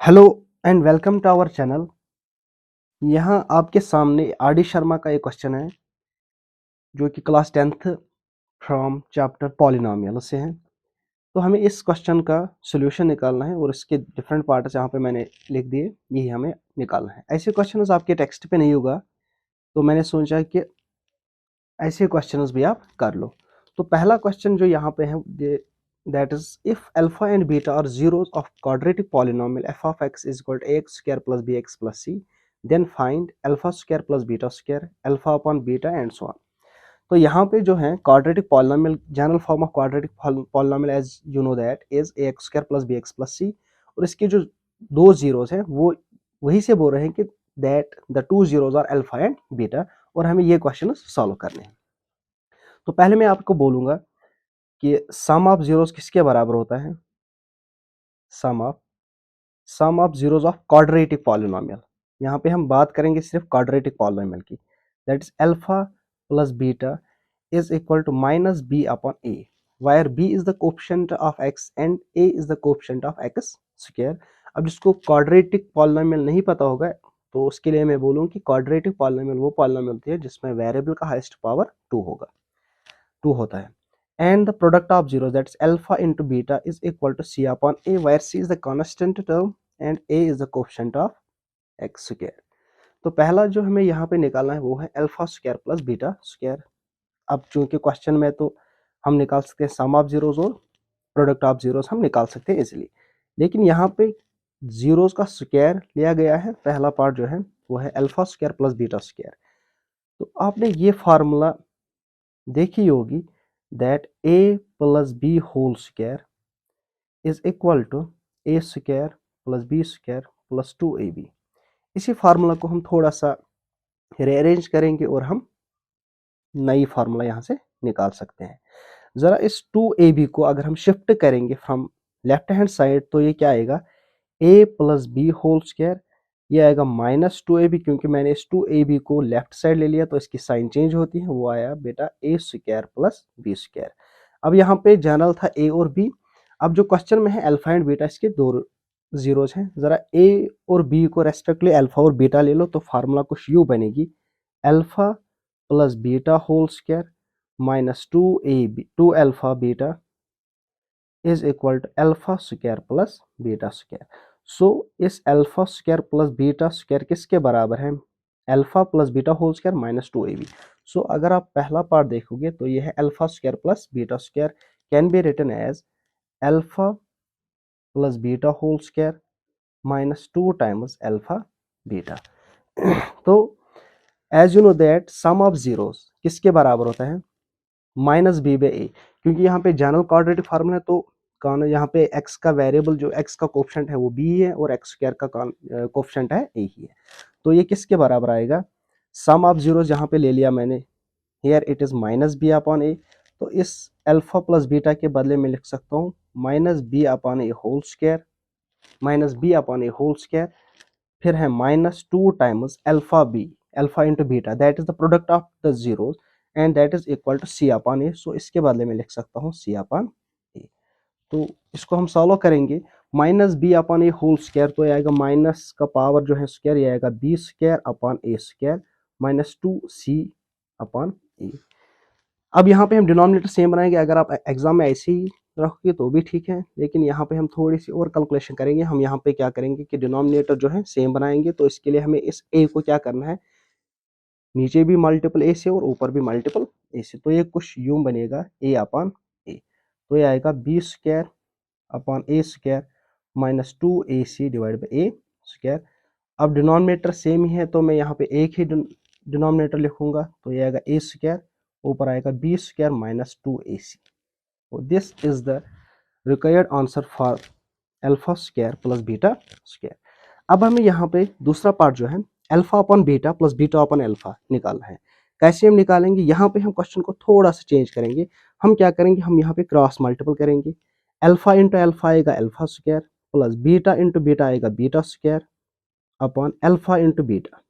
Hello and welcome to our channel. यहाँ आपके सामने आर डी शर्मा का एक क्वेश्चन है जो कि class 10th from chapter polynomial से है। तो हमें इस क्वेश्चन का सॉल्यूशन निकालना है और इसके डिफरेंट पार्ट्स यहाँ पे मैंने लिख दिए, यही हमें निकालना है। ऐसे क्वेश्चंस आपके टेक्स्ट पे नहीं होगा, तो मैंने सोचा कि ऐसे क्वेश्चंस भी आप कर लो। तो पहला क्वेश्चन जो यहाँ पे है that is if alpha and beta are zeros of quadratic polynomial F of X is equal to X square plus B X plus C, then find alpha square plus beta square alpha upon beta and so on. तो यहाँ पे जो है quadratic polynomial, general form of quadratic polynomial as you know that is A X square plus B X plus C, और इसके जो दो zeros हैं वो वही से बोल रहे हैं कि that the two zeros are alpha and beta, और हमें ये क्वेश्चन सॉल्व करने हैं। तो पहले मैं आपको बोलूंगा कि सम ऑफ जीरोस किसके बराबर होता है। Sum of zeros of quadratic polynomial, यहाँ पे हम बात करेंगे सिर्फ क्वाड्रेटिक पॉलिनोमियल की, that is alpha plus beta is equal to minus b upon a, where b is the coefficient of x and a is the coefficient of x square। अब जिसको quadratic polynomial नहीं पता होगा तो उसके लिए मैं बोलूँ कि क्वाड्रेटिक पॉलिनोमियल वो पॉलिनोमियल होती है जिसमें वेरिएबल का हाईएस्ट पावर 2 होता है। And the product of zeros, that's alpha into beta, is equal to c upon a, where c is the constant term and a is the coefficient of x square। तो पहला जो हमें यहाँ पे निकालना है वो है alpha square plus beta square. अब चूंकि क्वेश्चन में तो हम निकाल सकते हैं सम ऑफ जीरोस और प्रोडक्ट ऑफ जीरोस हम निकाल सकते हैं इजीली, लेकिन यहाँ पे जीरोस का स्क्वायर लिया गया है। पहला पार्ट जो है वो है alpha square plus beta square. तो आपने ये फार्मूला देखी होगी that a plus B whole square is equal to a square plus b square plus 2ab। इसी फार्मूला को हम थोड़ा सा रीअरेंज करेंगे और हम नई फार्मूला यहाँ से निकाल सकते हैं। जरा इस 2ab को अगर हम शिफ्ट करेंगे फ्रॉम लेफ्ट हैंड साइड तो ये क्या आएगा, a plus B whole square, ये आएगा माइनस 2ab, क्योंकि मैंने इस 2ab को लेफ्ट साइड ले लिया तो इसकी साइन चेंज होती है, वो आया बेटा a square plus b square. अब यहाँ पे जनरल था a और b। अब जो क्वेश्चन में है अल्फा एंड बीटा, इसके दो जीरोस हैं। जरा a और b को रेस्पेक्टली अल्फा और बीटा ले लो तो फार्मूला कुछ यूं बनेगी, alpha plus beta whole square minus 2 alpha beta is equal to alpha square plus beta square. So इस alpha square plus beta square किसके बराबर है, alpha plus beta whole square minus 2ab। So अगर आप पहला पार्ट देखोगे तो यह है alpha square plus beta square can be written as alpha plus beta whole square minus 2 times alpha beta. तो as you know that some of zeros किसके बराबर होता है, माइनस बी बाई ए, क्योंकि यहाँ पे जनरल क्वाड्रेटिक फार्मूला है तो कौन, यहाँ पे x का वेरिएबल जो x का कोफिशिएंट है वो b है और x स्क्वायर का कोफिशिएंट है a ही है। तो ये किसके बराबर आएगा, सम ऑफ जीरोस यहाँ पे ले लिया मैंने, here it is minus B upon A. तो इस अल्फा प्लस बीटा के बदले में लिख सकता हूँ माइनस बी अपॉन ए whole square, minus B upon ए होल स्क्वायर, फिर है minus 2 times alpha B, alpha into beta, that is the product of the zeros and that is equal to C upon A. So इसके बदले में लिख सकता हूँ सी upon A. तो इसको हम सॉल्व करेंगे, माइनस बी अपॉन ए होल स्क्वायर, तो आएगा माइनस का पावर जो है स्क्वायर, ये आएगा बी स्क्वायर अपॉन ए स्क्वायर माइनस 2c अपॉन ए। अब यहाँ पे हम डिनोमिनेटर सेम बनाएंगे, अगर आप एग्जाम में ऐसे ही रखोगे तो भी ठीक है, लेकिन यहाँ पे हम थोड़ी सी और कैलकुलेशन करेंगे। हम यहाँ पे क्या करेंगे कि डिनोमिनेटर जो है सेम बनाएंगे, तो इसके लिए हमें इस a को क्या करना है, नीचे भी मल्टीपल ए से और ऊपर भी मल्टीपल ए से, तो ये कुछ यूं बनेगा a अपॉन ए। तो ये आएगा B square upon A square minus 2ac divide by a square. अब डिनोमिनेटर सेम ही है तो मैं यहाँ पे एक ही डिनोमिनेटर लिखूंगा, तो ये आएगा ए स्क्वायर, ऊपर आएगा बी स्क्वायर माइनस 2ac। तो this is the required answer for alpha square plus beta square. अब हमें यहाँ पे दूसरा पार्ट जो है alpha upon beta plus beta upon alpha निकालना है। कैसे हम निकालेंगे, यहाँ पे हम क्वेश्चन को थोड़ा सा चेंज करेंगे। हम क्या करेंगे, हम यहाँ पे क्रॉस मल्टीपल करेंगे, अल्फा इंटू अल्फा आएगा alpha square plus beta into beta आएगा beta square upon alpha into beta.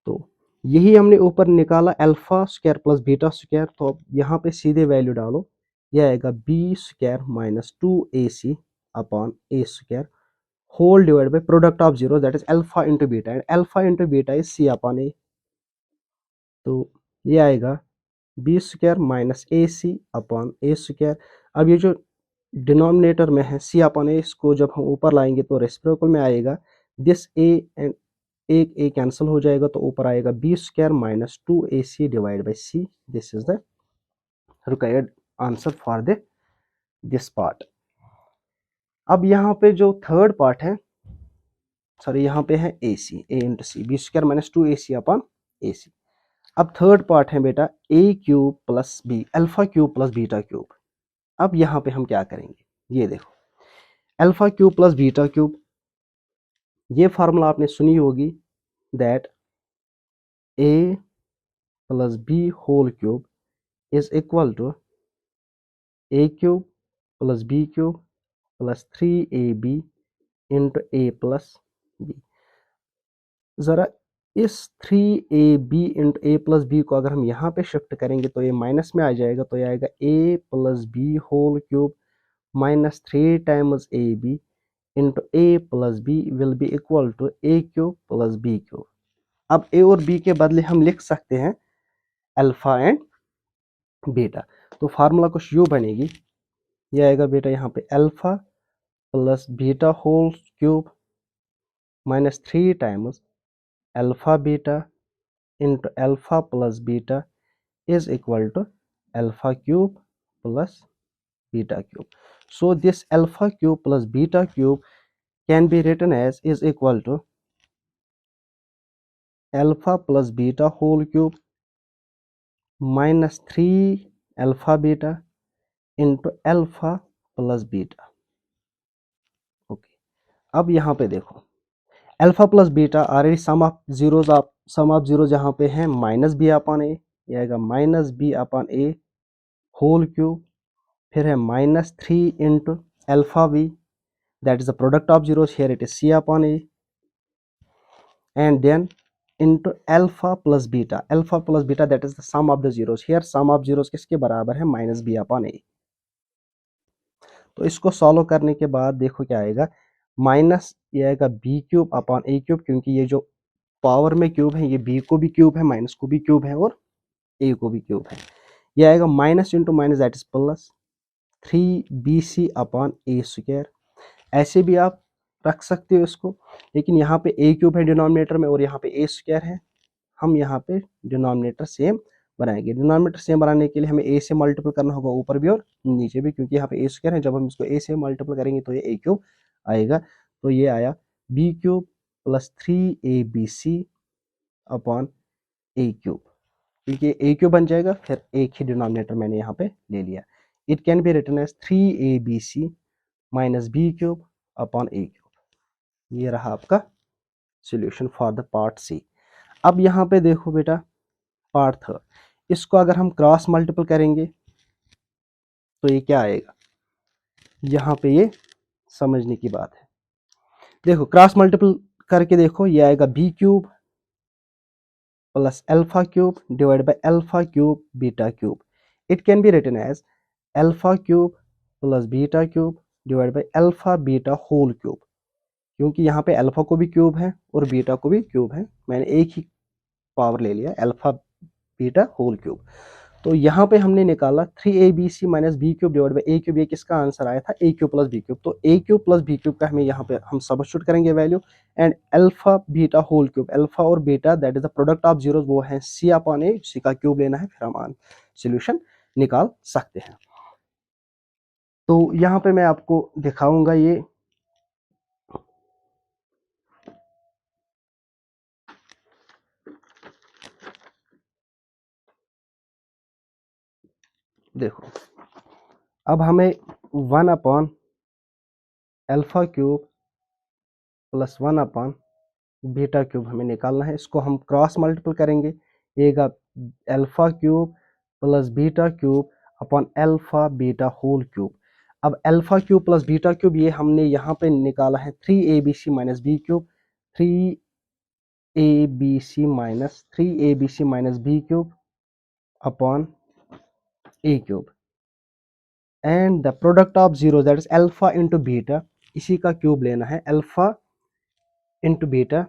तो यही हमने ऊपर निकाला alpha square plus beta square, तो अब यहाँ पे सीधे वैल्यू डालो, यह आएगा B square minus 2ac upon A square whole divided by product of zero, that is alpha into beta, and alpha into beta is c upon a. तो ये आएगा बी स्क्वायर माइनस ए सी अपॉन ए square. अब ये जो denominator में है सी upon ए, इसको जब हम ऊपर लाएंगे तो रेसिप्रोकल में आएगा, दिस ए एंड एक ए कैंसिल हो जाएगा, तो ऊपर आएगा B square minus 2ac divide by c. This is the required answer for the this part. अब यहाँ पे जो थर्ड पार्ट है, सॉरी यहाँ पे है A C, A into C, B square minus 2ac upon A C. अब third part है बेटा A cube plus B, alpha cube plus beta cube. अब यहाँ पे हम क्या करेंगे, ये देखो, alpha cube plus beta cube, ये फार्मूला आपने सुनी होगी, that A plus B whole cube is equal to A cube plus B cube plus 3ab into A plus B. ज़रा इस 3ab into A plus B को अगर हम यहाँ पे शिफ्ट करेंगे तो ये माइनस में आ जाएगा, तो ये आएगा A plus B whole cube minus 3 times A B into A plus B will be equal to A cube plus B cube. अब ए और बी के बदले हम लिख सकते हैं अल्फा एंड बीटा, तो फार्मूला कुछ यूँ बनेगी, ये आएगा बेटा यहाँ पे alpha plus beta whole cube minus 3 times alpha beta into alpha plus beta is equal to alpha cube plus beta cube. So this alpha cube plus beta cube can be written as is equal to alpha plus beta whole cube minus 3 alpha beta into alpha plus beta. Okay, अब यहाँ पे देखो alpha plus beta already sum of zeros, आप sum of zero जहाँ पे है minus B upon ए, ये आएगा माइनस बी अपॉन ए होल क्यूब, फिर है minus 3 into alpha b, that is the product of zeros, here it is c upon a, and then into alpha plus beta, alpha plus beta that is the sum of the zeros, here sum of zeros किसके बराबर है minus B upon A. तो इसको solve करने के बाद देखो क्या आएगा, माइनस ये आएगा बी क्यूब अपॉन ए क्यूब, क्योंकि ये जो पावर में क्यूब है ये बी को भी क्यूब है, माइनस को भी क्यूब है और ए को भी क्यूब है, ये आएगा minus into minus that is plus 3bc upon A square. ऐसे भी आप रख सकते हो इसको, लेकिन यहाँ पे ए क्यूब है डिनोमिनेटर में और यहाँ पे ए स्क्वायर है, हम यहाँ पे डिनोमिनेटर सेम बनाएंगे। डिनोमिनेटर सेम बनाने के लिए हमें ए से मल्टीपल करना होगा ऊपर भी और नीचे भी, क्योंकि यहाँ पे ए स्क्वायर है, जब हम इसको ए से मल्टीपल करेंगे तो ये ए क्यूब आएगा, तो ये आया B cube plus 3abc upon ए क्यूब, क्योंकि ए क्यूब बन जाएगा, फिर एक ही डिनोमिनेटर मैंने यहाँ पे ले लिया। It can be written as 3abc minus B cube upon A cube. ये रहा आपका solution for the part c. अब यहाँ पे देखो बेटा पार्ट थर्ड, इसको अगर हम क्रॉस मल्टीपल करेंगे तो ये क्या आएगा, यहाँ पे ये समझने की बात है। देखो क्रॉस मल्टीपल करके देखो, ये आएगा b cube plus alpha cube divide by alpha cube beta cube. It can be written as alpha cube plus beta cube divide by alpha beta whole cube, क्योंकि यहाँ पे अल्फा को भी क्यूब है और बीटा को भी क्यूब है, मैंने एक ही पावर ले लिया अल्फा बीटा होल क्यूब। तो यहाँ पे हमने निकाला 3abc minus B cube divide by A cube, ये किसका आंसर आया था A cube plus B cube. तो A cube plus B cube का हमें यहाँ पे हम सब्स्टिट्यूट करेंगे value, and alpha beta whole cube, alpha और beta that is the product of zeros, वो है सी अपॉन ए, सी का क्यूब लेना है, फिर हम सोल्यूशन निकाल सकते हैं। तो यहाँ पे मैं आपको दिखाऊंगा, ये देखो, अब हमें 1 upon alpha cube plus 1 upon beta cube हमें निकालना है। इसको हम क्रॉस मल्टीपल करेंगे, येगा alpha cube plus beta cube upon alpha beta whole cube. अब alpha cube plus beta cube ये हमने यहाँ पे निकाला है 3abc minus B cube, 3abc minus B cube upon A cube, and the product of zeros, that is alpha into beta, इसी का cube लेना है, अल्फा इंटू बीटा,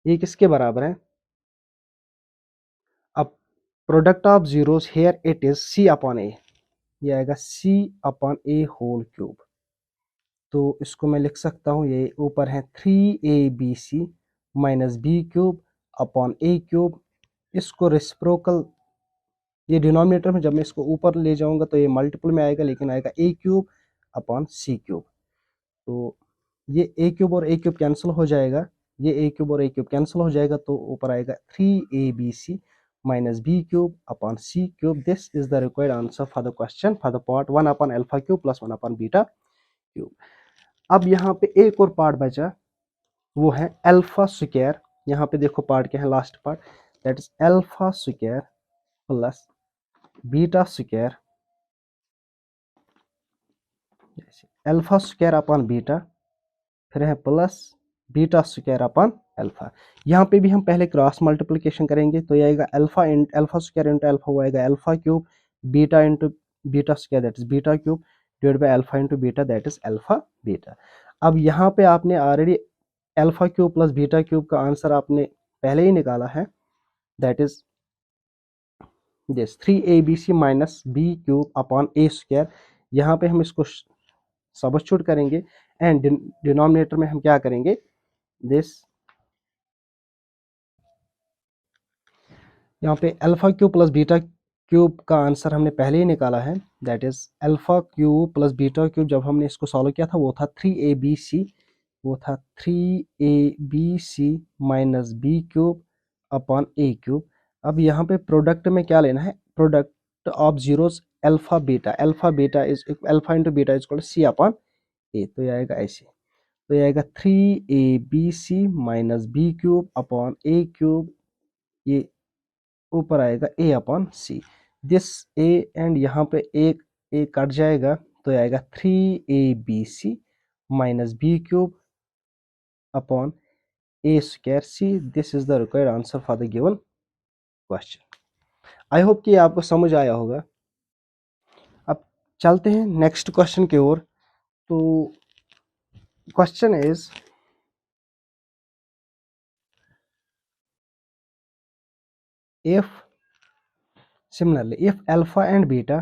ये किसके बराबर है? अब product of zeros here it is C upon ए, ये आएगा सी अपॉन ए होल क्यूब। तो इसको मैं लिख सकता हूँ, ये ऊपर है 3ab minus B cube upon ए क्यूब। इसको रेसिप्रोकल, ये डिनोमिनेटर में जब मैं इसको ऊपर ले जाऊंगा तो ये मल्टीपल में आएगा, लेकिन आएगा ए क्यूब अपॉन सी क्यूब। तो ये ए क्यूब और ए क्यूब कैंसिल हो जाएगा, ये ए क्यूब और ए क्यूब कैंसिल हो जाएगा, तो ऊपर आएगा 3abc minus B cube upon c cube. This is the required answer for the question for the part 1 upon alpha cube plus 1 upon beta cube. अब यहाँ पे एक और पार्ट बचा, वो है अल्फा स्क्वायर। यहाँ पे देखो पार्ट क्या है, last part, that is alpha square plus beta square, alpha square upon beta, फिर है plus beta square upon alpha. यहाँ पे भी हम पहले क्रॉस मल्टीप्लिकेशन करेंगे, तो ये आएगा alpha into alpha square into alpha, वो आएगा alpha cube, beta into beta square that is beta cube, divide by alpha into beta that is alpha beta. अब यहाँ पे आपने already alpha cube plus beta cube का answer आपने पहले ही निकाला है, that is this 3abc minus B cube upon A square. यहाँ पे हम इसको सबस्टिट्यूट करेंगे एंड डिनोमिनेटर में हम क्या करेंगे, दिस, यहाँ पे alpha cube plus beta cube का आंसर हमने पहले ही निकाला है, that is alpha cube plus beta cube. जब हमने इसको सॉल्व किया था वो था 3abc, वो था 3abc minus B cube upon ए क्यूब। अब यहाँ पे प्रोडक्ट में क्या लेना है, product of zeros alpha beta is alpha into beta is equal C upon A, तो ये आएगा ऐसे, तो ये आएगा 3abc minus B cube upon ए क्यूब, ये ऊपर आएगा A upon C, this A and यहाँ पे एक ए कट जाएगा, तो ये आएगा 3abc minus B cube upon A square c. This is the required answer for the given question. I hope कि आपको समझ आया होगा। अब चलते हैं नेक्स्ट क्वेश्चन की ओर। तो question is, if similarly if alpha and beta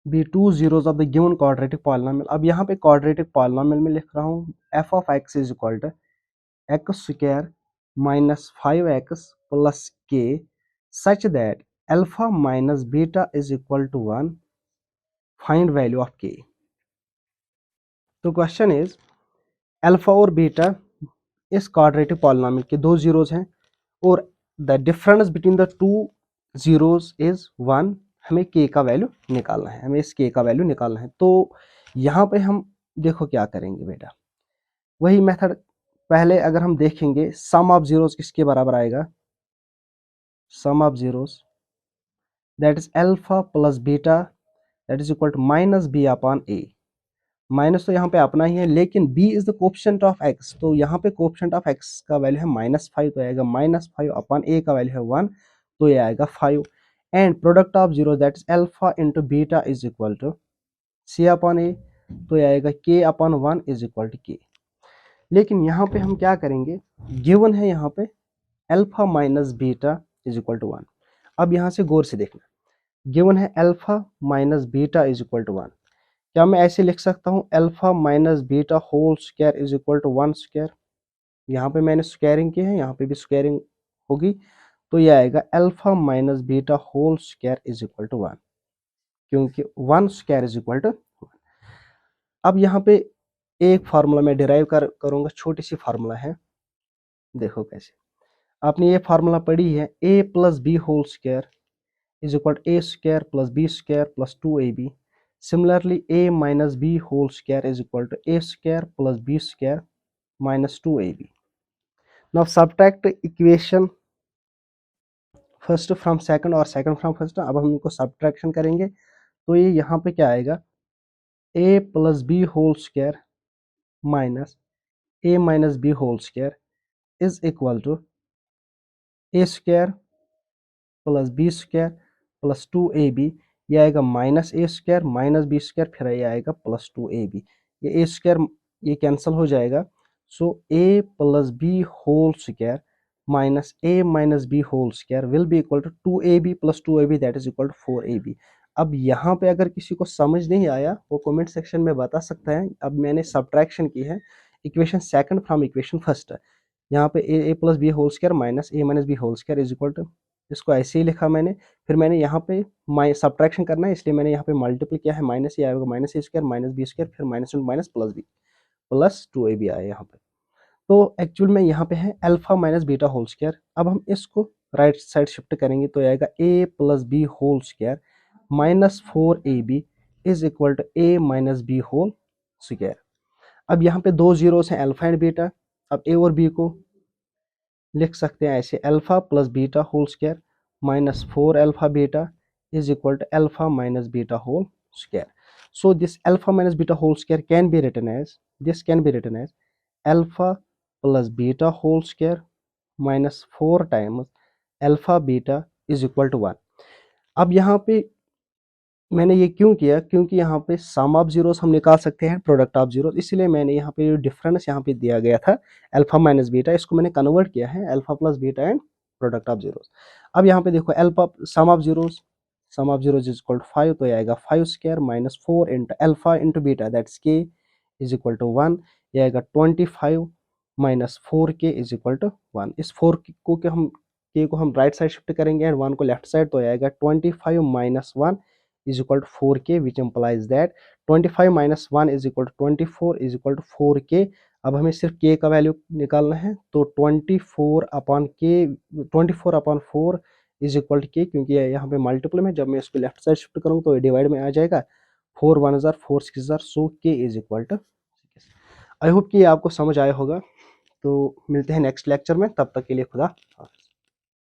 be two zeros of the given quadratic polynomial। अब यहाँ पे quadratic polynomial में लिख रहा हूँ f of x is equal to x square minus 5x plus k such that alpha minus beta is equal to 1, find value of k। तो question is, alpha और beta इस क्वाड्रेटिक पॉलिनोमियल के दो zeros हैं और the difference between the two zeros is 1, हमें के का वैल्यू निकालना है, हमें इस के का वैल्यू निकालना है। तो यहाँ पे हम देखो क्या करेंगे बेटा, वही मेथड, पहले अगर हम देखेंगे सम ऑफ जीरोस किसके बराबर आएगा, sum of zeros that is alpha plus beta that is equal to minus B upon A. Minus तो यहाँ पे अपना ही है, लेकिन b is the coefficient of x, तो यहाँ पे कोएफिशिएंट ऑफ x का वैल्यू है -5, तो आएगा -5 अपॉन a का वैल्यू है 1, तो ये आएगा 5 and product of zero that is alpha into beta is equal to c upon a, तो ये आएगा k upon 1 is equal to k। लेकिन यहाँ पे हम क्या करेंगे, गिवन है यहाँ पे alpha minus beta is equal to 1। अब यहाँ से गौर से देखना, गिवन है alpha minus beta is equal to 1, क्या मैं ऐसे लिख सकता हूँ alpha minus beta whole square is equal to 1 square. यहाँ पे मैंने स्क्वायरिंग की है, यहाँ पे भी स्क्वायरिंग होगी, तो ये आएगा alpha minus beta whole square is equal to 1, क्योंकि 1 स्क्वायर इज इक्वल टू 1। अब यहाँ पे एक फार्मूला मैं डिराइव करूँगा, छोटी सी फार्मूला है, देखो कैसे। आपने ये फार्मूला पढ़ी है, a plus B whole square is equal to a square plus b square plus 2ab। Similarly, a minus b whole square is equal to a square plus b square minus 2ab. Now subtract equation first from second और second from first। अब हम इनको subtraction करेंगे, तो ये यहाँ पे क्या आएगा, a plus b whole square minus a minus b whole square is equal to a square plus b square plus 2ab। ये आएगा minus a square minus b square, फिर ये आएगा प्लस 2ab। ये ए स्क्वायर ये कैंसिल हो जाएगा, so A plus B whole square minus B whole square will be equal to 2ab plus 2ab that is equal to 4ab। अब यहाँ पे अगर किसी को समझ नहीं आया वो कमेंट सेक्शन में बता सकता है। अब मैंने सब्ट्रैक्शन की है equation second from equation first. यहाँ पे A plus B whole square minus B whole square is equal to, इसको ऐसे ही लिखा मैंने। फिर मैंने यहाँ पे सब्ट्रैक्शन करना है इसलिए मैंने यहाँ पे मल्टीपल किया है, माइनस ये आएगा minus a square minus b square, फिर minus into minus plus b plus 2ab आया यहाँ पे। तो एक्चुअल में यहाँ पे है alpha minus beta whole square. अब हम इसको राइट साइड शिफ्ट करेंगे तो आएगा A plus B whole square minus 4ab is equal to A minus B whole square. अब यहाँ पे दो जीरोस हैं अल्फा एंड बीटा। अब ए और बी को लिख सकते हैं ऐसे, alpha plus beta whole square minus 4 alpha beta is equal to alpha minus beta whole square. So this alpha minus beta whole square can be written as, this can be written as alpha plus beta whole square minus 4 times alpha beta is equal to 1। अब यहाँ पे मैंने ये क्यों किया, क्योंकि यहाँ पे सम ऑफ जीरोस हम निकाल सकते हैं प्रोडक्ट ऑफ जीरोस, इसलिए मैंने यहाँ पे जो डिफरेंस यहाँ पे दिया गया था अल्फा माइनस बीटा, इसको मैंने कन्वर्ट किया है alpha plus beta and product of zeros. अब यहाँ पे देखो alpha sum of zeros is equal to 5, तो ये आएगा 5 square minus 4 into alpha into beta that's k is equal to 1। ये आएगा 25 minus 4k is equal to 1। इस 4 को हम राइट साइड शिफ्ट करेंगे एंड 1 को लेफ्ट साइड, तो आएगा 25 minus 1 is equal to 4k which implies that 25 minus 1 is equal to 24 is equal to 4k। अब हमें सिर्फ k का वैल्यू निकालना है, तो 24 upon 4 is equal to k, क्योंकि यहाँ पे मल्टीपल में जब मैं इसको लेफ्ट साइड शिफ्ट करूँगा तो ये डिवाइड में आ जाएगा, 4 1 जार 4 6 जार, so k is equal to. I hope कि ये आपको समझ आया होगा। तो मिलते हैं नेक्स्ट लेक्चर में, तब तक के लिए खुदा हाफिज़।